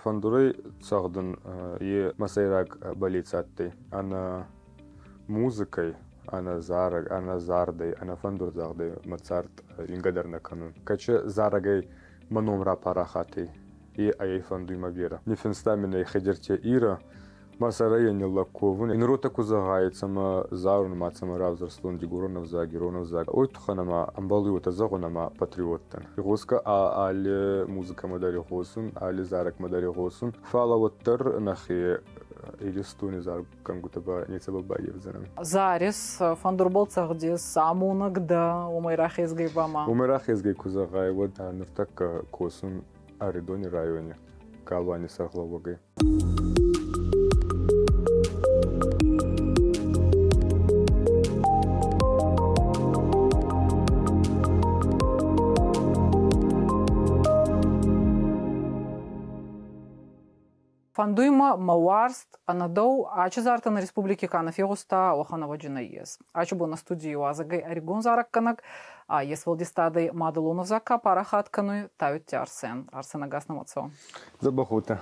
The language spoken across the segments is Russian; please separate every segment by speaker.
Speaker 1: фандуры цагдын и масайрак балицатты. Она музыкой, она зараг, она зардой, она фандур зардой, Моцарт ингадарна канун. Каче зарагай маномра парахаты и ай фанду имавера. Нефенстамина и хедерте ира, масарая не лаковун. Инрота кузагается ма зарун мацама равзарстон дигуронов за геронов за. Ой туханама амбалуюта загонама патриоттан. Госка али музыка модари госун, али зарак модари госун. Фала воттер нахи Илистуни зар кангутаба нецебаба евзанам.
Speaker 2: Зарис фандурбол цагдис амунагда умайрахезгей бама.
Speaker 1: Умайрахезгей кузагай вот нефтак косун аридони районе калвани сахловогай.
Speaker 2: Фандуйма мауарст анадоу ачы зартын республики канов егуста оханова джинаес. Ачы бу на студию азагай орегон заракканак, а ес валдистады мадалунов зака парахаткану тают тярсен. Арсен агасна мацо.
Speaker 1: Забахута.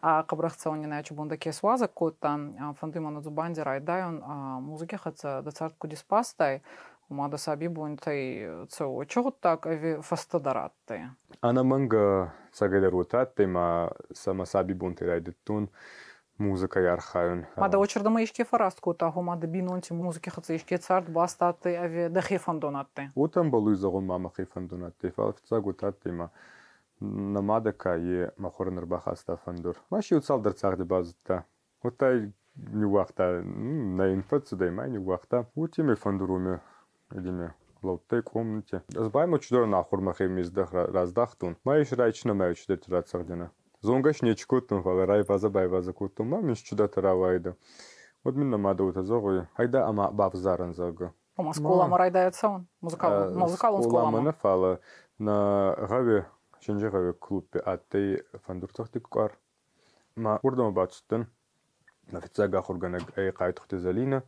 Speaker 2: А кабрахцауни на ачы бунда кесуаза кота фандуйма на зубанди райдайон музыки хаца дацартку диспастай. Умада саби бунтай цо чого так ави фастадаратты.
Speaker 1: Ана манга цагайдарутатты ма сама саби бунтай райдеттун музыка ярхайун.
Speaker 2: Мада очердама ишке фарастку тагу мада бинонти музыки хаца ишке царт бастатты ави дахи фандонатты.
Speaker 1: Утам балуизагун мама хифандонатты. Фалфцагутатты ма намадака е махорнер бахаста фандур. Маши уцалдар цагды базутта. Утай нювахта на инфацию май нювахта. Утиме фандуруме. Идеме лаутай комнате. Збаймо чудор нахур махем издах раздахтун. Маиш райчна маю чудер тирацагдина. Зонгаш не чкутун фала рай база бай база кутун. Мамиш чуда таравайда. Вот минна мада ута зогой. Хайда ама бавзаран зага.
Speaker 2: Ома сколама райдается он. Музыкалун сколама.
Speaker 1: Сколама фала на гаве шинже гаве клубе аттай фандуртахты кар. Ма урдама бацтын. На фицага хургана ай кайтухты залина.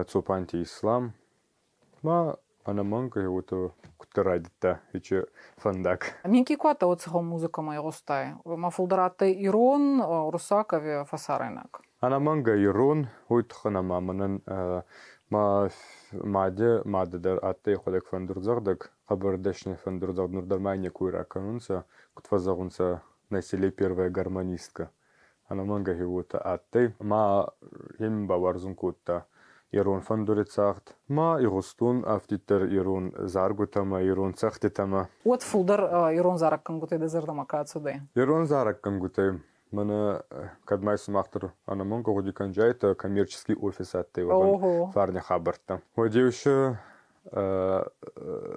Speaker 1: Цупанти ислам. Ма ана манка его-то кутарадита, иче фандак.
Speaker 2: Минки куата от сахо музыка моя гостай. Ма фулдараты ирон, русакове фасаренак.
Speaker 1: Ана манга ирон, уйтхана маманан ма маде аттай ходак фандурзагдак, хабардашный фандурзагд нурдармайне куйраканунца, кутфазагунца населе первая гармонистка. Ана манга его-то аттай, ма ем баварзун кутта. Ирон фандурицахт. Ма игустун афтитер ирон заргутама, ирон цахтитама.
Speaker 2: Вот фулдар ирон зараккангутай дезердама кацудай.
Speaker 1: Ирон зараккангутай. Мана кадмай сумахтер анамонко годиканджайта коммерческий офис аттай вагон фарня хабарта. Водевше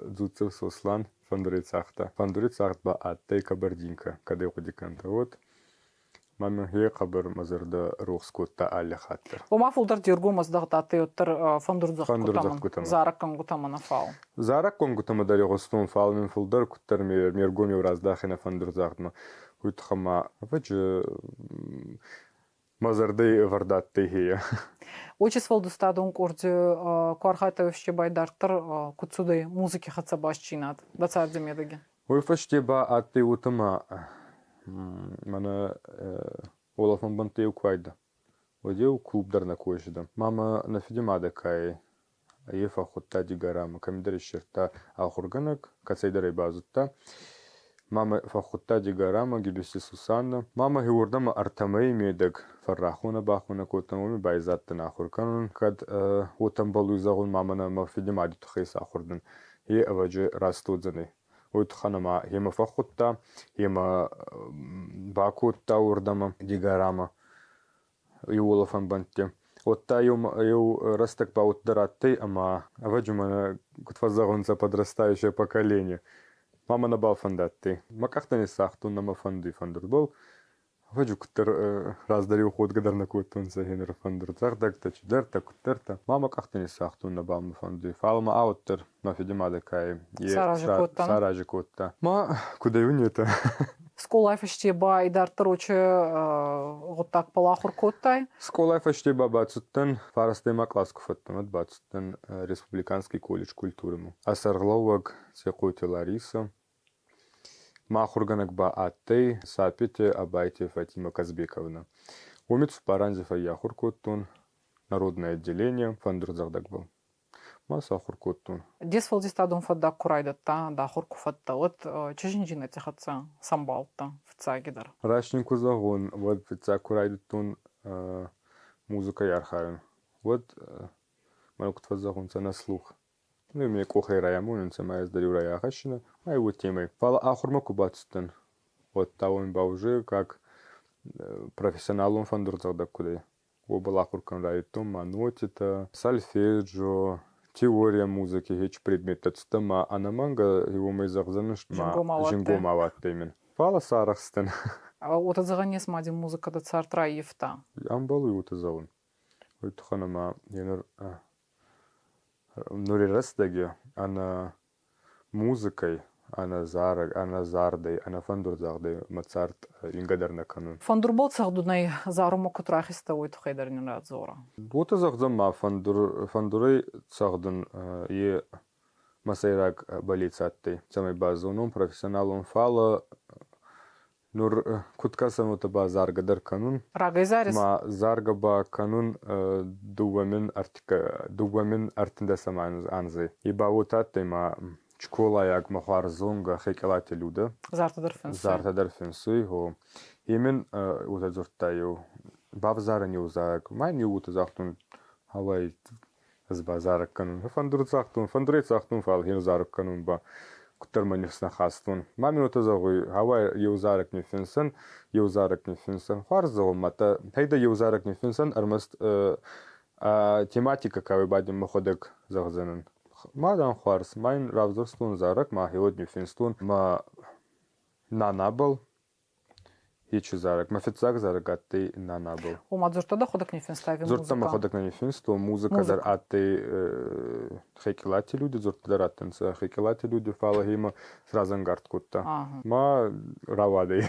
Speaker 1: дзуцев сослан фандурицахта. Фандурицахт ба аттай кабардинка. Каде годиканта вот. Мама хе хабар мазарда рухскотта алли хаттер.
Speaker 2: Ома фулдар диргумас дагтаты оттер фандурзах
Speaker 1: кутама.
Speaker 2: Зараккангутама на фау.
Speaker 1: Зараккангутама дали гостун фау мен фулдар куттер мергоми ураздахина фандурзахтма. Уйтхама ваджи мазардей вардатты хея.
Speaker 2: Очис фалдустадун курдю квархата ще байдартер кутсудай музыки хаца башчинат. Дацардзе медаги.
Speaker 1: Ой фаштеба атты утама. Мана Олафан Бантею квайда. Одеу клубдар на кожида. Мама на фидимада кай. Ефа хотта дигарама. Камидари шерта ахурганак. Кацайдари базутта. Мама фахутта дигарама гибиси Сусанна. Мама геурдама артамей медек. Фаррахуна бахуна котамоми байзатта на ахурканун. Кад отам балуизагун мама на мафидимади тухейс ахурдан. Е аваджи растудзаны. Уйтханама хема фахутта, хема бакутта урдама дигарама и Олафан Банте. Отта ю растак паутдаратты, ама аваджумана кутфазагунца подрастающее поколение. Мама на балфандатты. Макахта не сахтун на мафанды фандурбол. Ваджу куттер раздари уход гадар на кутунца генер фандурцах дакта чидерта куттерта. Мама кахта не сахтун на балм фанды. Фалма ауттер на фидимада кай. Саражи котта. Ма куда юнета?
Speaker 2: Сколайф штеба и дартер оче вот так палахур коттай.
Speaker 1: Сколайф штеба бацуттен фарастема класску фаттамат бацуттен республиканский колледж культуры. Асарловак секоти Лариса. Махурганак ба атты сапите абайте Фатима Казбековна. Умец Паранзев Яхуркоттун, народное отделение, Фандурзагдак был. Маса Хуркоттун.
Speaker 2: Дес валдистадон фадда курайдатта, да хурку фатта. Вот чежинжина тихатса самбалта в цагидар.
Speaker 1: Рашнику загон, вот ца курайдаттун музыка ярхарен. Вот малкут загон на слух. Ну и мне кохай раямун, це має здарю раяхащина, а его темой. Фала ахурма кубатстен. Вот таун баужи, как профессионалом фандурзагдак кудай. Оба ахуркан райтум, манотита, сальфеджо, теория музыки, хеч предмет тацтама, а на манга его мы загзаныш жингомават темен. Фала сарахстен.
Speaker 2: Вот отзаганес мадим музыка да цартра ефта.
Speaker 1: Амбалу вот заун. Вот ханама янер нури растаги, она музыкой, она зардой, она фандурзагдой, мацарт ингадарна канун.
Speaker 2: Фандурбол цагдунай зарумо кутрахиста ойт хайдарнин радзора.
Speaker 1: Вот загзама фандурей цагдун е масайрак балицатты. Самый базуном профессионалом фала нур куткасам это ба заргадар канун.
Speaker 2: Рага изарис.
Speaker 1: Ма зарга ба канун дугамин артында саман анзы. Иба вот атты ма школа як махарзонга хекелате люда.
Speaker 2: Зарта
Speaker 1: дерфенсуй го. Имен вот азуртаю. Бавзара не узак. Май не вот азахтун хавай з базарак канун. Фандурет захтун фал хин зарак канун ба. Кутарманевсна хастун. Мамин вот азагуй. Хавай еузарак не фенсен. Харзо мата. Хайда еузарак не фенсен. Армаст тематика кавы бадим маходек загзанын. Мадан харс. Майн равзорстун зарак. Ма хилод не фенстун. Ма нанабл. Хичу зарак. Мафицак зарак атты нанабл.
Speaker 2: Ома зуртада ходак не фенстави музыка.
Speaker 1: Зуртама ходак не фенсту. Музыка дар атты хекелати люди. Зуртадар аттенца хекелати люди. Фала хима сразангард кутта. Ма равадей.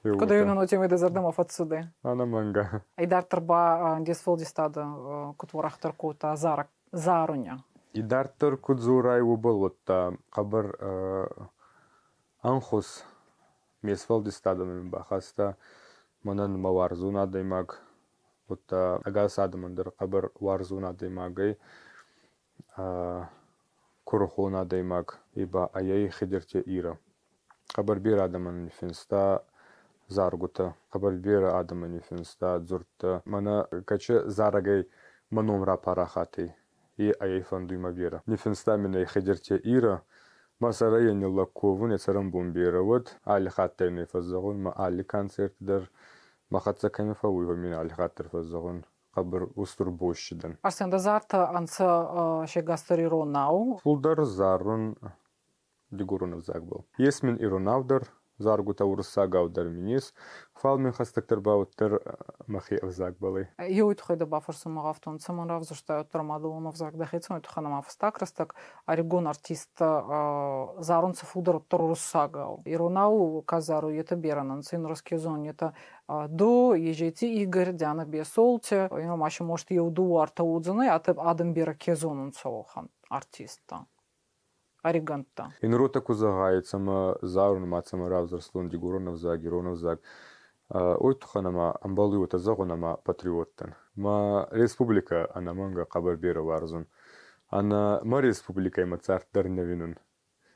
Speaker 2: Куда юна нотимы да зардамов отсюда.
Speaker 1: Ана манга.
Speaker 2: Айдар тарба десфолдистада кутворахтар кута зарак. Заруня.
Speaker 1: Идар туркут зурай убалотта. Кабар анхус. Месфолдистадам бахаста. Манан маварзуна даймаг. Вот агас адамандыр кабар варзуна даймагай. Курхуна даймаг. Иба аяй хидерте ира. Кабар бир адаман финста. Заргута. Кабар бир адаман финста. Зурта. Мана каче зарагай манумра парахати. И аяй фандуйма бира. Нефинста мина хидерте ира. Масарая не лакову, не царам бомбира. Вот али хаттер фазагун, ма али концерт дар. Махатса камифауи вамин али хаттер фазагун. Кабар устур бощидан.
Speaker 2: Арсен да зарта анца шегастер иронау.
Speaker 1: Фулдар зарун дигурунов загбал. Есмин иронавдар. Заргута урсагавдар минис. Фалмин хастактер бауттер махи загбалы.
Speaker 2: Йойт хойда бафарсу магавтон цаман равзушта тормадулонов загдахицон это ханама фстакрастак аригон артист зарунца фулдар торусагал. Иронау казару это беранан цин раскезон это до ежети Игорь Диана Бесолте. Иномаши может еуду арта удзаны а адам бера кезонун цохан артиста. Ариганта.
Speaker 1: Инрота кузагается ма зарун мацама равзарслун дигуронов заг, иронов заг. Ойтуханама амбалуюта загонама патриоттан. Ма республика ана манга кабарбера варзун. Ана ма республика има царт дарнавинун.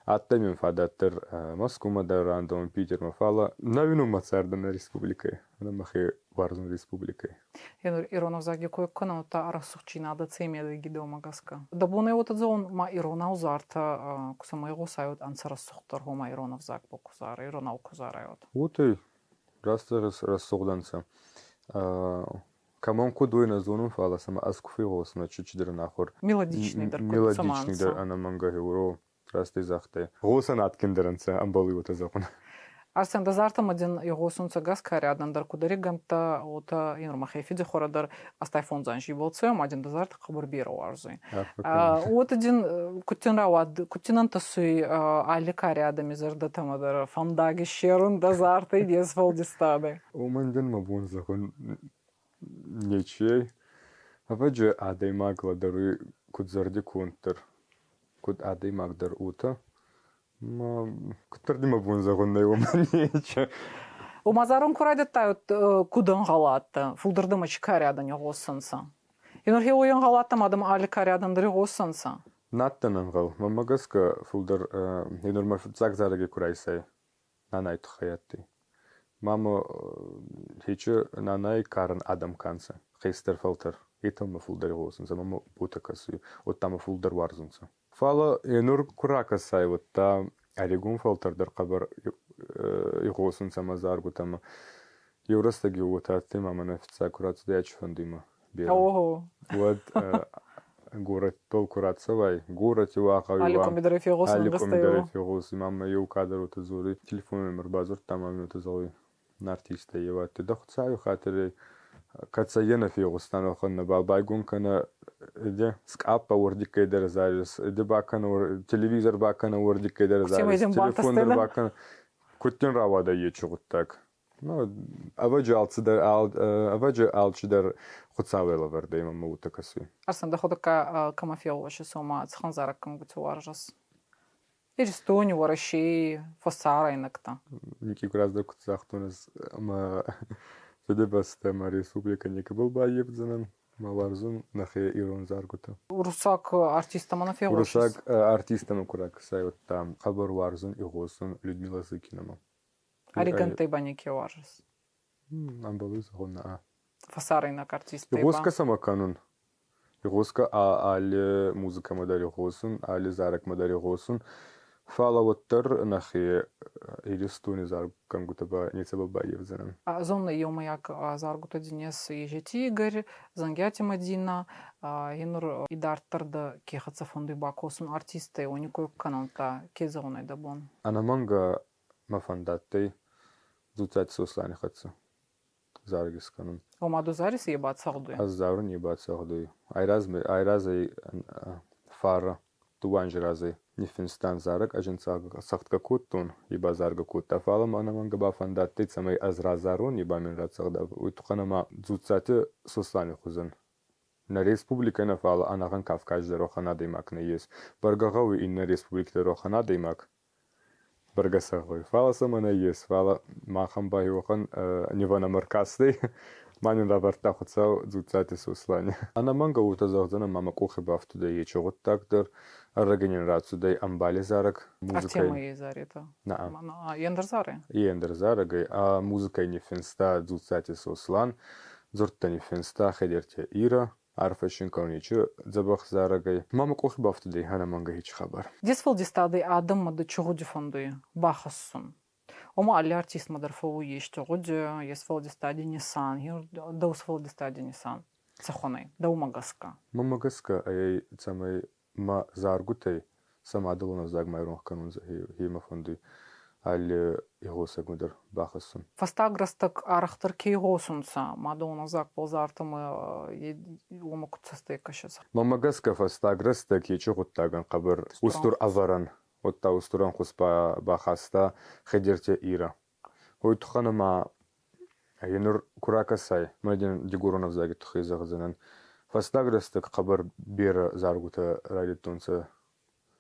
Speaker 1: Аттамин фадаттер Москума дарандон Питер мафала. Навину мацарда на республикой. Ана махе варзун республикой.
Speaker 2: Иронов заги кой канал та арасухчина да цемия да гидео магаска. Да боне вот зон ма иронау зарта кусама его сайот ансарасухтар хома иронов заг по кузара иронау кузарайот.
Speaker 1: Вот и рассугданца. Камон кудуй на зону фала сама аскуфигос на чучидер нахор.
Speaker 2: Мелодичный дар
Speaker 1: Мелодичный дар ана манга хеуро. Расты захты. Госан аткиндеренца амбалы вот закон.
Speaker 2: Арсен да зартам один его сунца гаска рядом дар кудари гамта от инормахе фиде хорадар астайфон занжи волцем один да зарта кабарбира арзы. Вот один кутинанта суй алика рядом из ардатамадар фандаги шерун да зарта идес волдистады.
Speaker 1: Уманден мабун закон нечей. Аваджи адай магла дары кудзарди кунтер. Куд адай магдар ута. Ма кутардима бунзагондай уманича.
Speaker 2: Умазарон курайдаттайот кудан галатта. Фулдырдыма чикарядан йогосынса. Инур хе ойын галаттам адам али карядан дыр йогосынса.
Speaker 1: Наттанан гал. Мамагаска фулдар инур мафцак зараги курайсай. Нанай тухаятти. Мама хиче нанай каран адам канса. Хейстер филтер. Итам фулдар йогосынса. Мама бутакасы. Оттама фулдар варзынса. Фала инур куракасай вот та аригун филтердер кабар йогосынса мазаргу тама. Евростаги утатти мама нафица курацдяч фандима.
Speaker 2: Ого.
Speaker 1: Вот город тол курацавай. Город юахави.
Speaker 2: Аликом бидариф йогосын
Speaker 1: Аликом
Speaker 2: гастайо.
Speaker 1: бидариф йогосы. Мама ю кадру тезори. Телефон номер базур тамам тезори. Нартиста евати. Дахцаю хатери. Кацаена фигустан оханна балбайгун кана иде скапа вордик кайдер зарис иде бакана телевизор бакана вордик кайдер зарис телефон бакана куттин равада ечугут так ну аважи алчидар хуцавела верде имам утакасы
Speaker 2: Арсан доходака камафиолоши сома цханзарак кангутуаржас. Иристони вораши фосара инакта.
Speaker 1: Ники гразда куцахтунас ама Федебаста республика нека был баевдзанан маларзун нахе ирон заргута.
Speaker 2: Русак артиста манафиолоши.
Speaker 1: Русак артистам курак сайот там хабар варзун игосун Людмила Зыкинама.
Speaker 2: Аригантай баники варжас.
Speaker 1: Амбалыз гона.
Speaker 2: Фосара инак артиста.
Speaker 1: Игоска сама канун. Игоска али музыка мадари игосун, али зарак мадари игосун. Фала воттар нахе иристони зарг кангутаба нецеба баевзанан.
Speaker 2: Зонна йомаяк заргута денес ежети Игорь, зангяти Мадина, инур идарттарды кехатса фонды бакосын артисты, уникой каналта кезонай дабон.
Speaker 1: Анаманга мафандаттай зуцать сослани хатса. Заргис канун.
Speaker 2: Омаду зарис ебат сагдуй.
Speaker 1: Аз зарун ебат сагдуй. Айразай фара туанжразай. Нифинстан зарак аженцага сахтка куттун иба зарга кутта фалам анаманга бафандаттай цамай азразарун иба мен рацагда уйтуханама зуцати сослани хузан. На республика на фала анаган Кавказ рохана даймак не ес. Баргагауи инна республика рохана даймак. Баргасагой фала сама не ес. Фала махам байохан нивана маркастай. Манин рабарта хуцау зуцати сослани. Анаманга утазагдана мама кухи бафтуда ечогут тагдыр. Регенерацию амбали зарак музыкой.
Speaker 2: Артема езарита.
Speaker 1: На.
Speaker 2: Ендер зары.
Speaker 1: Ендер зарагай, а музыкой не финста зуцати сослан, зурта не финста хедерте ира, арфашин кауничу забах зарагай. Мама кухи бафтудей хана манга хич хабар.
Speaker 2: Дисфал дистады адам мады чугу дифандуй бахассун. Ома али артист мадарфову ешті ғуды, есфал дистади Нисан, даусфал дистади Нисан. Цахонай, даумагаска.
Speaker 1: Мамагаска, ай цамай ма заргутай сама адалона загмайрон канун хима фонды али игосак мудар бахасын.
Speaker 2: Фастаграстак арахтар кейгосунса, мадона заг ползартымы ома кутсастай кашаса.
Speaker 1: Мамагаска фастаграстак ечу гуттаган қабыр устур аваран. Отта устуран хуспа бахаста хедерте ира. Ойтуханама Енур куракасай, мадин дигуронов заги тухай загазанан. Фастаграстак қабыр бері заргута радитунса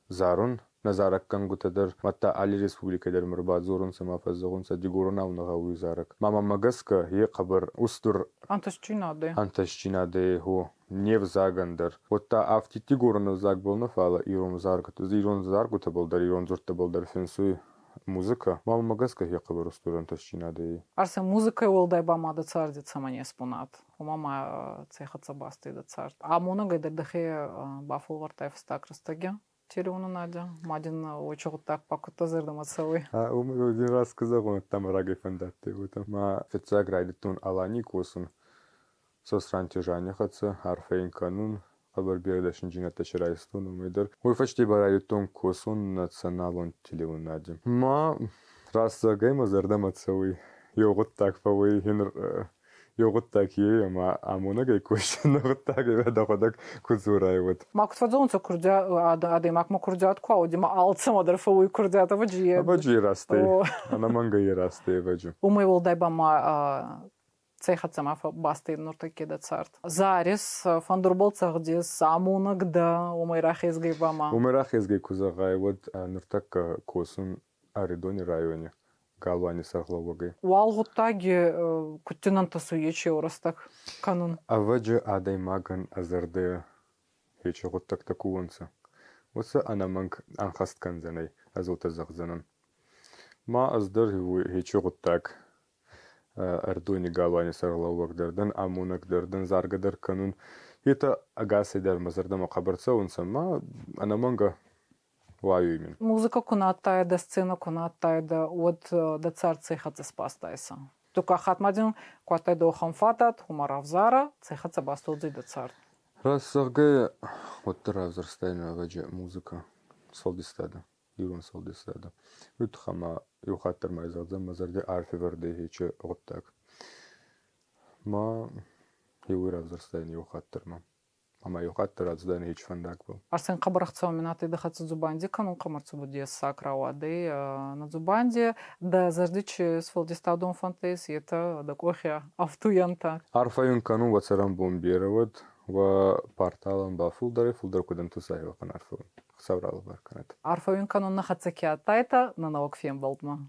Speaker 1: зарун, назарак кангутадар, матта али республикадар мырбад зорунса мафаззагунса дигурона унаға уй зарак. Мама магаска е қабыр устур анташчинаде ху нев загандар. Отта афти дигуронов заг болна фала ирон заргута болдар, ирон зурта болдар фенсуй. Музыка. Мама магаска я қабыр устур анташчинаде.
Speaker 2: Арсе музыкай олдай бама да цардит сама не спунат. У мама цехаца басты да цард. А мона гайдар дахе бафл вартай фастаграстаге. Телефону Надя. Мадин очоғыт так пакутта зырдым атсауй.
Speaker 1: Умыр один раз сказал, он там рагай фандатты. Ма феца грайдитун алани косын. Сосран тяжанихаца, арфейн канун. Қабыр бердашын жинатта шырайстун умайдар. Ой фачти барайдитун косын националон телефон Надя. Ма раз загайма зардам атсауй. Йоғыт так фауй хинр... Йогут так є, амуна гай кушен, йогут так є, доходок кузурай вот.
Speaker 2: Мак твадзонца курдя, адай мак ма курдя отква, одима алца мадарфовуй курдя та ваджи.
Speaker 1: Ваджи расте, ана манга є расте ваджу.
Speaker 2: Умай волдай бама цехаца мафа басты нуртаки да царт. Зарис фандурбол цагдис самунак да умайрахис гайбама.
Speaker 1: Умирах езгей кузагай вот ныртак косун Аридони районе. Галвани сарглавагай.
Speaker 2: Уалгуттаги куттинанта суечи орастак канун.
Speaker 1: Аваджи адай маган азарде хечи готтак такуонца. Оса анаманг анхасткан занай азота загзанан. Ма аздар хечи готтак Ардони галвани сарглаваг дардан амунак дардан заргадар канун. Хита агаси дар мазарда мақабарца онса ма анаманга лаюймин.
Speaker 2: Музыка кунаттая да сцена кунаттая да от да цар цехаца спастайса. Тука хатмадин куатай да хамфатат хумаравзара цехаца бастодзи да цар.
Speaker 1: Рассаргай вот разрастайна ваджа музыка солдистада. Юрун солдистада. Утхама юхаттар майзадзам мазарде арфи варде хече готтак. Ма юи разрастайна юхаттар ма. Ама юхаттар аздан хеч фандак был.
Speaker 2: Арсен қабарақца минаты да хатса зубанди канун қамарцу буде сакравады на зубанди да заждичи с фолдистадом фантез это да кохя автуянта.
Speaker 1: Арфаюн канун вацарам бомбировать ва порталам ба фулдар кудан тусайва кан арфаюн. Саврал бар канет.
Speaker 2: Арфаюн канун на хатса киатайта на наук фем болтма.